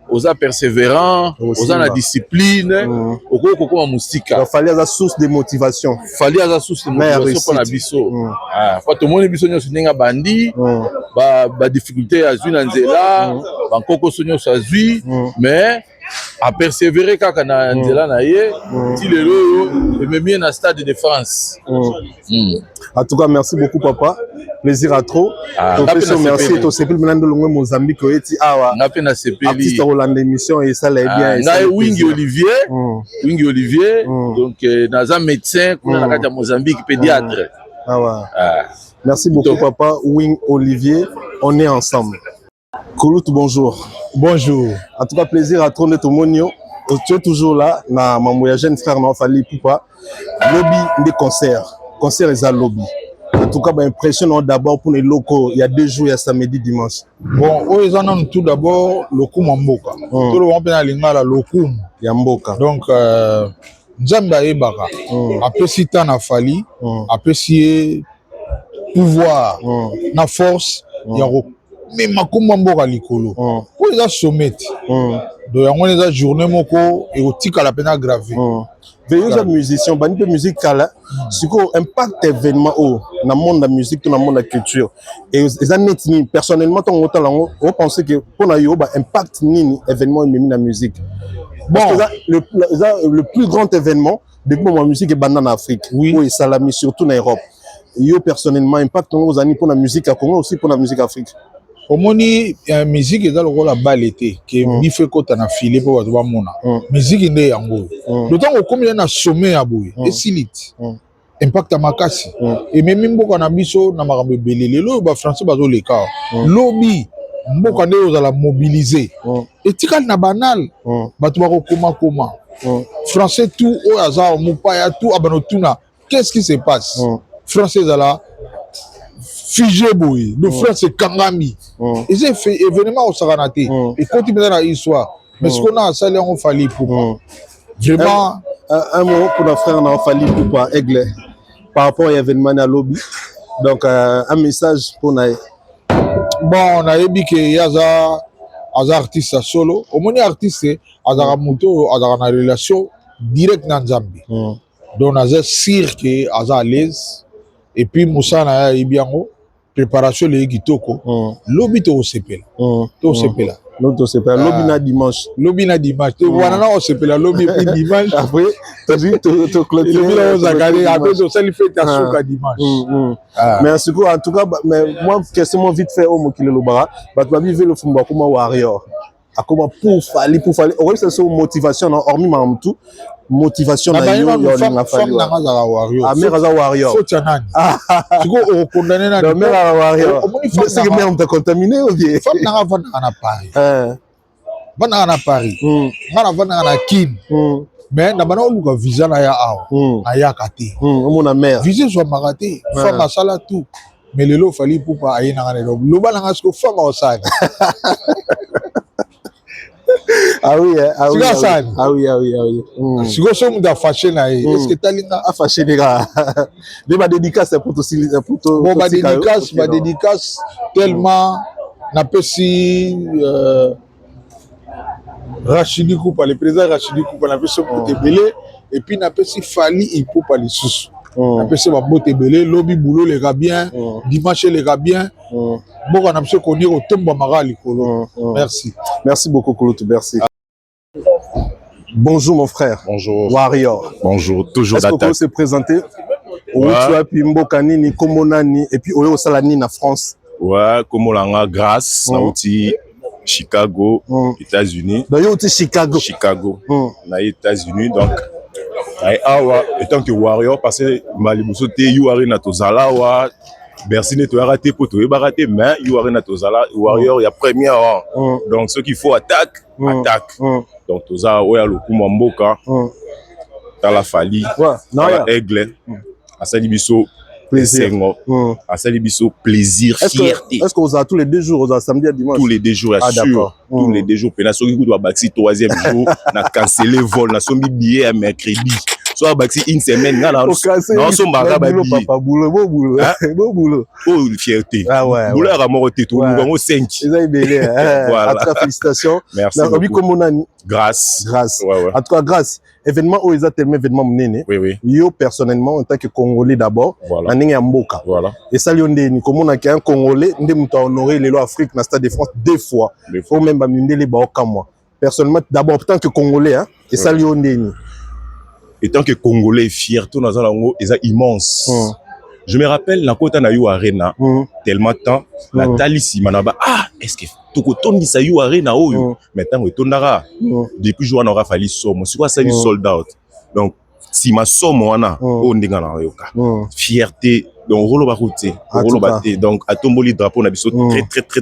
Speaker 8: oza persévérant oza na discipline okoko koma musika
Speaker 4: fallait za source de motivation
Speaker 8: pour na biso fa to moni biso nyonso ndinga bandi ba difficulté ya zwi na nzela ba nkoko so nyonso azwi mais a persévérer kaka na nzela na ye ti lelo ememi na Stade de France.
Speaker 4: En tout cas, merci beaucoup, papa. Plaisir à trop. Merci. Et c'est plus maintenant de Mozambique. Artiste Roland émission et ça l'a bien.
Speaker 8: Wingy Olivier. Donc, dans un médecin qu'on a à Mozambique, pédiatre.
Speaker 4: Merci beaucoup, papa. Wing Olivier. On est ensemble. Koulout, bonjour.
Speaker 9: Bonjour.
Speaker 4: En tout cas, plaisir à trop de tout le monde. Tu es toujours là. Na maman jeune frère n'a fallu poupa. Lobby des concerts. Concert et lobby. En tout cas, impressionnant d'abord pour les locaux. Il y a 2 jours, il y a samedi, dimanche.
Speaker 9: Bon, ils en ont tout d'abord le Koum Mboka. Tout le monde a l'ingala le Koum.
Speaker 4: Mboka.
Speaker 9: Donc, Nzamba Ebaka. Après, si tu as fallu, après, si pouvoir, na force, il y a mais ma Koum Mboka likolo. Pour les sommet. Donc, il y a une journée moko et au tic à la peine aggravé.
Speaker 4: Les musiciens, bani musique kala, c'est quoi impact événement dans le monde de la musique, dans le monde de la culture. Et les personnellement, on pense que pour nous, impact ni événement dans la musique. Bon, le plus grand événement depuis la musique est bandé en Afrique. Oui, et Salami surtout en Europe. Yo personnellement impact aux années pour la musique à Congo aussi pour la musique Afrique.
Speaker 9: Au moni musique est dans le rôle à balleté qui est fait quand on a filé pour voir mona musique est yango d'autant que comme il y a un sommet à bout et silite impact à makasi et même beaucoup na biso na makambe belele lo ba français bazo le cas lobby mboka nde ozala mobiliser et tikal na banal bato ba koma français tout au hasard mopaya tout abanotuna qu'est-ce qui se passe français zala figé boy le frère c'est Kangami et c'est fait événement au Saranate et continue dans l'histoire mais ce qu'on a ça on fallait pour vraiment
Speaker 4: un mot pour notre frère on a fallu pour Aigle par rapport à l'événement à lobby donc un message pour nous.
Speaker 9: Bon on a dit que y a un artiste solo au moins artiste a moto a une relation directe dans Zambie donc on a sûr que à l'aise et puis Moussa na Ibiango préparation les kitoko lobby to sepela to sepela
Speaker 4: l'autre c'est pas lobby na dimanche
Speaker 9: wana na sepela lobby puis dimanche
Speaker 4: après tu dis tu clôture
Speaker 9: lobby la zakari après to sali fête à suka dimanche
Speaker 4: mais en tout cas mais moi question vite fait au mokile lobara ba tu vivre le fumba comme warrior a comment pour fali on ça c'est motivation hormis mam tout motivation na yo na fali
Speaker 9: warrior
Speaker 4: mère za warrior
Speaker 9: faut chanani siko o condamner na
Speaker 4: mère warrior c'est que mère on t'a contaminé ou bien
Speaker 9: femme na vana na Paris ngana vana na kin mais na bana oluka visa na ya awa na ya kati
Speaker 4: mon mère
Speaker 9: visa soit maraté femme a sala tout mais lelo fali pour pas ayer na ngana lo bana ngasko femme o sana
Speaker 4: ah oui.
Speaker 9: Si vous êtes fâché, est-ce que tu as
Speaker 4: fâché les gars? Ma dédicace pour toi.
Speaker 9: Bon, ma dédicace tellement n'a pas si Rachidi Koupa, le président Rachidi Koupa n'a pas si Boutebele et puis n'a pas si Fali il peut pas les sous. N'a pas si Boutebele, lobby boulot les gars bien, dimanche les gars bien. Bon, on a besoin qu'on y retombe à Magali. Merci.
Speaker 4: Merci beaucoup, Kouloutou. Merci. Bonjour, mon frère.
Speaker 1: Bonjour.
Speaker 4: Warrior.
Speaker 1: Bonjour. Toujours
Speaker 4: d'attaque. Est-ce qu'on peut se présenter? Oui, tu as puis Mbokani, Komonani, et puis Oyo Salani en France.
Speaker 1: Ouais, Komolanga, grâce, Nauti, Chicago, États-Unis.
Speaker 4: D'ailleurs, tu Chicago.
Speaker 1: Chicago, États-Unis, donc. Étant que Warrior, parce que Malibuso, Yuari Natozala, Bercy n'est pas raté pour tout, raté, mais Yuari Natozala, Warrior, il y a première. Donc, ce qu'il faut, attaque. Donc, Toza, Oya, le Kumamboka, Tala Fali, Tala Aigle, Asalibiso, plaisir. Asalibiso, plaisir, fierté.
Speaker 4: Est-ce qu'on a tous les 2 jours, on a samedi à dimanche?
Speaker 1: Tous les 2 jours, sûr. Tous les 2 jours. Pénasso, qui doit bâtir 3e jour, on a cancellé le vol, on a sombi billet à mercredi. Soit bâtir une semaine, non, son baga billet.
Speaker 4: Boulot.
Speaker 1: Oh, fierté.
Speaker 4: Ah ouais.
Speaker 1: Boulot à mort tout, nous avons 5.
Speaker 4: Voilà. Félicitations.
Speaker 1: Merci. Grâce.
Speaker 4: En tout cas, grâce. Événement où ils ont tellement événement mené.
Speaker 1: Oui.
Speaker 4: Yo personnellement en tant que Congolais d'abord,
Speaker 1: voilà.
Speaker 4: Et ça Liondé, comme on a qu'un Congolais, on a honoré les lois Afrique dans le Stade de France 2 fois. Faut même amener les baoka moi. Personnellement d'abord en tant que Congolais hein. Et ça Liondé.
Speaker 1: Et tant que Congolais fier tout dans un ils sont immense. Je me rappelle la côte na yo arena tellement temps Nathalie Simanaba est-ce que tokotondi sa yo arena oyo maintenant etondara depuis jour on aura fallu somme c'est quoi ça une sold out donc si ma somme wana o ndinga na yoka fierté donc rolo barouté rolo baté donc atomboli drapeau na biso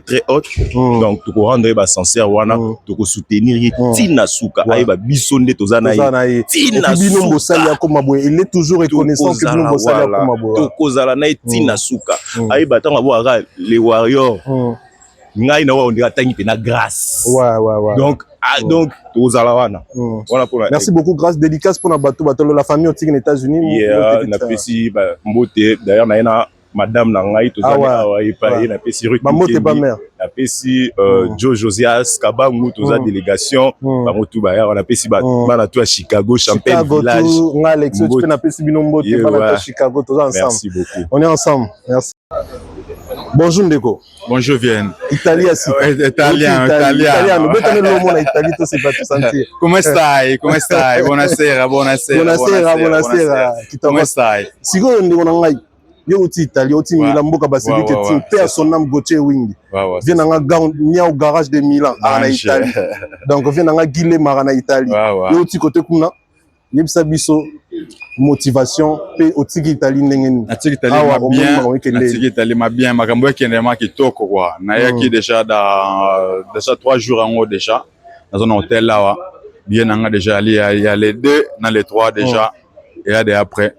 Speaker 1: très haute donc to rendre ba sincère wana to soutenir tina suka aiba biso nde tozana tina suka
Speaker 4: il est toujours reconnaissant que Bino Bossali Akomabo
Speaker 1: to kozala na tina suka aiba tanga boaka les warriors ngai na wa on dira tangi pe na grâce donc tozala wana voilà pour
Speaker 4: merci beaucoup grâce dédicace pour na bato la famille aux États-Unis
Speaker 1: na pesi mbote d'ailleurs na madame na ngai tozala epaye na pesi Ruth
Speaker 4: mbote ba mère
Speaker 1: na pesi Joe Josias Kabangu toza délégation bango tout ba na pesi bana to à Chicago Champagne village
Speaker 4: nga Alex tu peux na pesi bino mbote bana to Chicago toza ensemble
Speaker 1: merci beaucoup
Speaker 4: on est ensemble merci. Bonjour Ndeko.
Speaker 5: Bonjour Vienne.
Speaker 4: Italien.
Speaker 5: Come stai? Come stai? Buonasera.
Speaker 4: Come stai? Sicuro ndi wana ngai. Yo uti Italia, uti Milan mboka basili ke team personnel Gauthier Wing. Vient nga au garage de Milan en Italie. Donc vient nga Guilé Marana Italie. Yo uti côté kuna. Yebisa biso motivation pe otiki Italie ndenge
Speaker 5: atiki Italie bien makambo ekendema kitoko kwa na yaki déjà 3 jours en haut déjà dans un hôtel là bien nanga déjà il y a les 2 dans les 3 déjà et là de après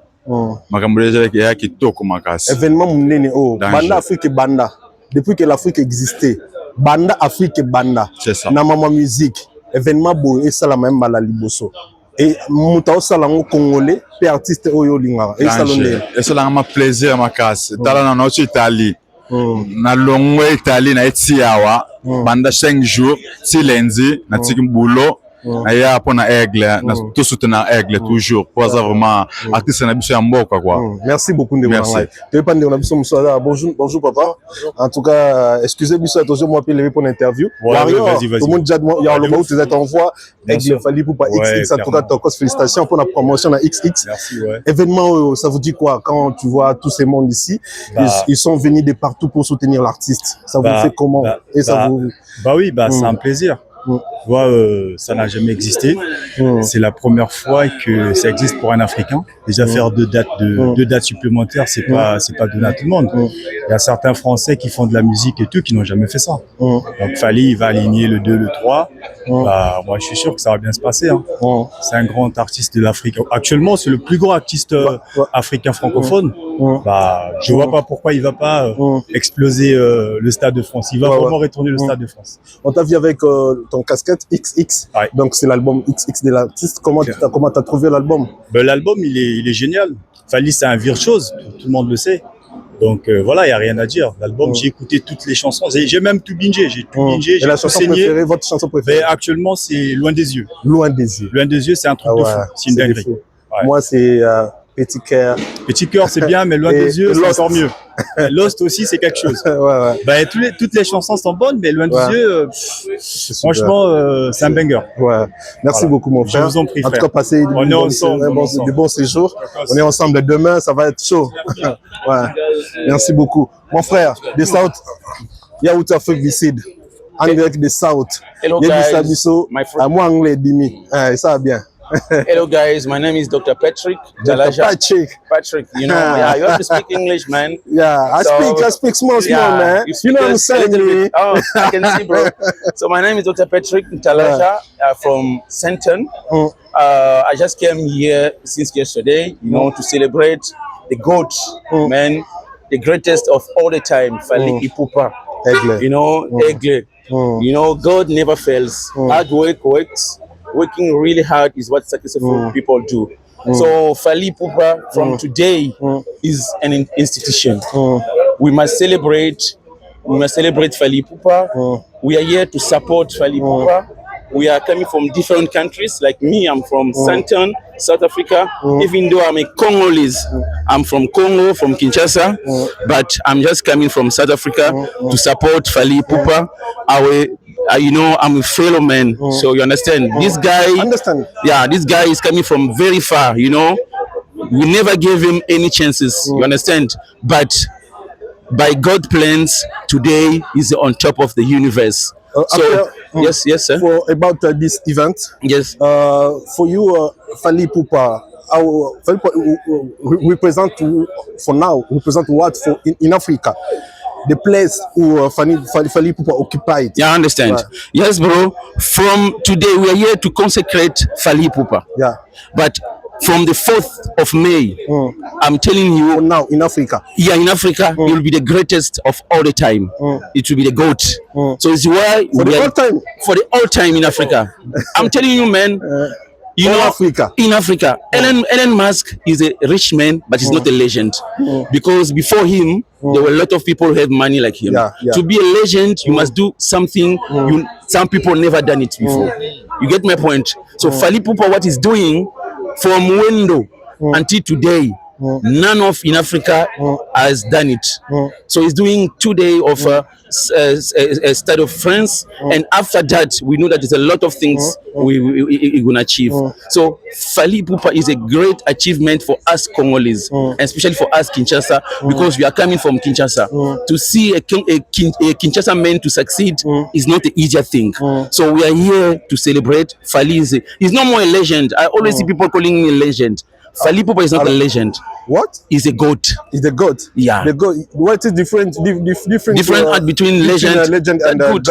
Speaker 5: makambo déjà yaki kitoko makasi
Speaker 4: événement munene banda Afrique banda depuis que l'Afrique existait banda Afrique banda
Speaker 5: c'est ça
Speaker 4: na mama musique événement beau et ça la même bala liboso. Et Moutao Salango Congolais, et artiste Oyo Lingara.
Speaker 5: Et ça m'a plaisir ma casse. T'as dans notre Italie. Na longue Italie na etiawa. Banda 5 jours, si lundi, na tiki boulot.
Speaker 10: na ya pour na aigle na tout soutenir aigle toujours pour ça vraiment artiste na biso ya mboka quoi.
Speaker 4: Merci beaucoup de merci. Tu pas de biso musala. Bonjour papa. En tout cas, excusez biso toujours moi appeler pour l'interview.
Speaker 1: Vas-y.
Speaker 4: Tout le monde déjà il y a le mot tu t'envoies aigle Fally Ipupa XX. En tout cas, félicitations pour la promotion à XX.
Speaker 1: Merci
Speaker 4: Événement, ça vous dit quoi quand tu vois tous ces mondes ici? Ils sont venus de partout pour soutenir l'artiste. Ça vous fait comment? Et ça vous...
Speaker 11: oui, c'est un plaisir. Tu vois, ça n'a jamais existé. C'est la première fois que ça existe pour un Africain. Déjà faire deux dates supplémentaires, c'est pas donné à tout le monde. Il y a certains Français qui font de la musique et tout qui n'ont jamais fait ça. Donc Fally, il va aligner le 2, le 3. Moi, je suis sûr que ça va bien se passer. Hein. C'est un grand artiste de l'Afrique. Actuellement, c'est le plus gros artiste africain francophone. Je vois pas pourquoi il va pas exploser le Stade de France. Il va vraiment retourner le Stade de France.
Speaker 4: On t'a vu avec ton casquette XX. Donc c'est l'album XX de l'artiste. Comment t'as trouvé l'album?
Speaker 11: L'album, il est génial. Fally, c'est un virtuose, tout le monde le sait. Donc voilà, il n'y a rien à dire. L'album, j'ai écouté toutes les chansons. J'ai même tout bingé. J'ai tout bingé.
Speaker 4: Et la chanson préférée, votre chanson préférée?
Speaker 11: Actuellement, c'est Loin des yeux.
Speaker 4: Loin des yeux.
Speaker 11: Loin des yeux, c'est un truc de fou. C'est une dinguerie.
Speaker 4: Moi, c'est Petit Cœur.
Speaker 11: Petit Cœur, c'est bien, mais Loin des yeux, c'est encore mieux. Lost aussi, c'est quelque chose. Toutes les chansons sont bonnes, mais Loin des yeux, franchement, c'est un banger.
Speaker 4: Merci beaucoup, mon frère.
Speaker 11: Je vous en prie, frère.
Speaker 4: En tout cas, passez du bon séjour. On est ensemble demain, ça va être chaud. Merci beaucoup. Mon frère, de South, il y a où tu as fait visite. En direct de South.
Speaker 6: Hello, guys. My
Speaker 4: friend. Moi, anglais, Dimi. Ça va bien.
Speaker 6: Hello guys, my name is Dr. Patrick. Patrick, you know, you have to speak English, man.
Speaker 4: I speak small, man. You know what I'm saying?
Speaker 6: Oh, I can see, bro. So my name is Dr. Patrick Ntalaja from Senton. I just came here since yesterday, you know, to celebrate the GOAT, man, the greatest of all the time, Fally Ipupa. You know, Egle. You know, God never fails. Hard work works. Working really hard is what successful people do. So Fally Ipupa from today is an institution. We must celebrate Fally Ipupa. We are here to support Fally Ipupa. We are coming from different countries. Like me, I'm from Santon, South Africa. Even though I'm a Congolese, I'm from Congo, from Kinshasa, but I'm just coming from South Africa to support Fally Ipupa. You know, I'm a fellow man, so you understand. This guy, this guy is coming from very far. You know, we never gave him any chances. You understand, but by God's plans, today he's on top of the universe. Yes, sir.
Speaker 4: For about this event,
Speaker 6: yes.
Speaker 4: For you, Fally Ipupa, represent what for in Africa? The place who Fally Ipupa occupied.
Speaker 6: Yeah, I understand. Right. Yes, bro. From today, we are here to consecrate Fally Ipupa.
Speaker 4: Yeah.
Speaker 6: But from the 4th of May, I'm telling you.
Speaker 4: For now, in Africa.
Speaker 6: Yeah, in Africa, it will be the greatest of all the time. It will be the GOAT. So it's why
Speaker 4: for
Speaker 6: the all time in Africa. I'm telling you, man. You know,
Speaker 4: Africa.
Speaker 6: In Africa, Elon Musk is a rich man, but he's not a legend. Because before him, there were a lot of people who had money like him. To be a legend, you must do something some people never done it before. You get my point? So Fally Ipupa, what he's doing from window until today, none of in Africa has done it. So he's doing 2 days of Stade of France, and after that, we know that there's a lot of things we're gonna achieve. So Fally Ipupa is a great achievement for us Congolese, and especially for us Kinshasa, because we are coming from Kinshasa. To see a Kinshasa man to succeed is not the easier thing. So we are here to celebrate. Fally is no more a legend. I always see people calling me a legend. Fally Ipupa is not a legend.
Speaker 4: What?
Speaker 6: He's a GOAT.
Speaker 4: He's a GOAT.
Speaker 6: Yeah.
Speaker 4: The GOAT. What is different
Speaker 6: between legend and GOAT?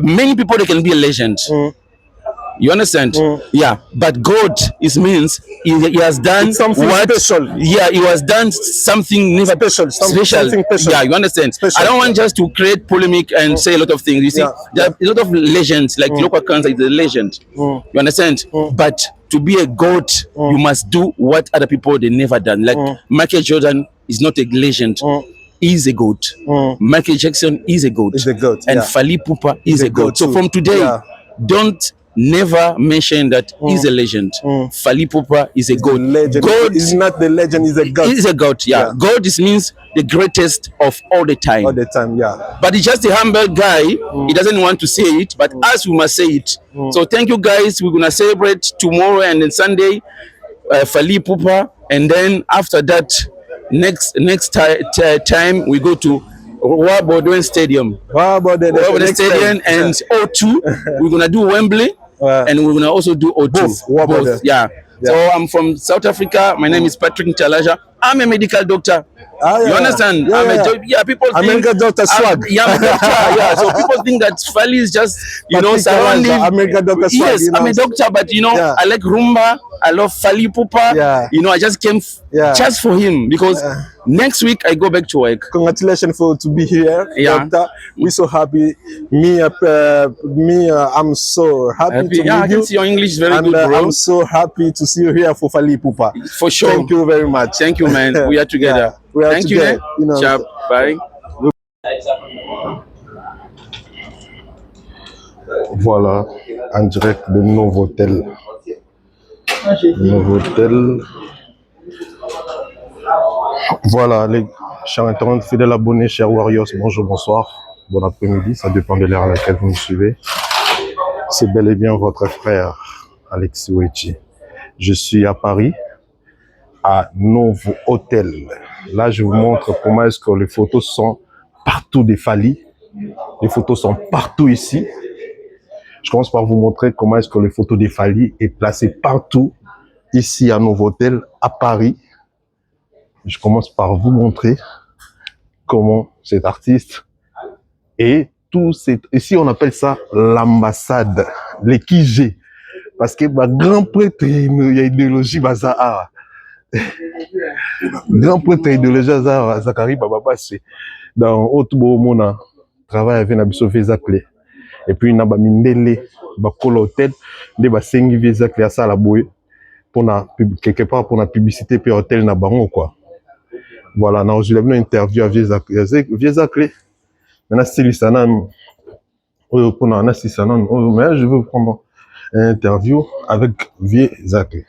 Speaker 6: Many people they can be a legend. You understand? Yeah. But GOAT means he has done
Speaker 4: something special.
Speaker 6: Yeah, he has done something never special.
Speaker 4: Something special.
Speaker 6: Yeah, you understand? Special. I don't want just to create polemic and say a lot of things. You see, there are a lot of legends like Local Kanza is a legend. You understand? But to be a GOAT, you must do what other people they never done. Like Michael Jordan is not a legend. He's a GOAT. Michael Jackson is a GOAT.
Speaker 4: He's a GOAT.
Speaker 6: And Fally Ipupa is a GOAT. So from today, don't never mention that he's a legend. Fally Ipupa is a god.
Speaker 4: Legend.
Speaker 6: God
Speaker 4: is not the legend, he's a god.
Speaker 6: He's a god, yeah. God means the greatest of all the time.
Speaker 4: All the time, yeah.
Speaker 6: But he's just a humble guy. He doesn't want to say it, but us, we must say it. So thank you guys. We're going to celebrate tomorrow and then Sunday, Fally Ipupa. And then after that, next time, we go to Roi Baudouin Stadium.
Speaker 4: Roi Baudouin
Speaker 6: Stadium and O2. We're going to do Wembley. And we're going to also do O2. Both. Yeah. So I'm from South Africa. My name is Patrick Ntalaja. I'm a medical doctor. You understand? People think
Speaker 4: American doctor swag.
Speaker 6: I'm a doctor. So people think that Fally is just surrounding.
Speaker 4: American doctor swag.
Speaker 6: Yes, I'm a doctor, but I like rumba. I love Fally Ipupa. I just came just for him because next week I go back to work.
Speaker 4: Congratulations to be here, doctor. We're so happy. I'm so happy to meet you.
Speaker 6: I can see your English is very good, bro.
Speaker 4: I'm so happy to see you here for Fally Ipupa.
Speaker 6: For sure.
Speaker 4: Thank you very much.
Speaker 6: Thank you, man. We are together. Thank you. Ciao. Bye.
Speaker 4: Voilà, en direct de Novotel. Novotel. Voilà, les chers internautes, fidèles abonnés, chers Warriors, bonjour, bonsoir, bon après-midi, ça dépend de l'heure à laquelle vous me suivez. C'est bel et bien votre frère, Alexis Wechi. Je suis à Paris, à Novo Hotel. Là, je vous montre comment est-ce que les photos sont partout des Fally. Les photos sont partout ici. Je commence par vous montrer comment est-ce que les photos des Fally est placées partout ici à Novo Hotel, à Paris. Je commence par vous montrer comment cet artiste et tout cet... Ici, on appelle ça l'ambassade, les QG. Parce que ma grand prêtre, il y a idéologie bazar. Grand prêtre idéologie bazar, Zachary Baba, c'est dans Otbo Mona, travail avec Nabiso Vézaklé. Et puis, il y a Mindele, Bakolo Hotel, il y a Sengi Vézaklé à Salaboye, pour quelque part pour la publicité, puis hôtel Nabango, quoi. Voilà, on a eu une interview à Vézaklé. Maintenant, c'est Lissanan. Mais je veux prendre une interview avec Vézaklé.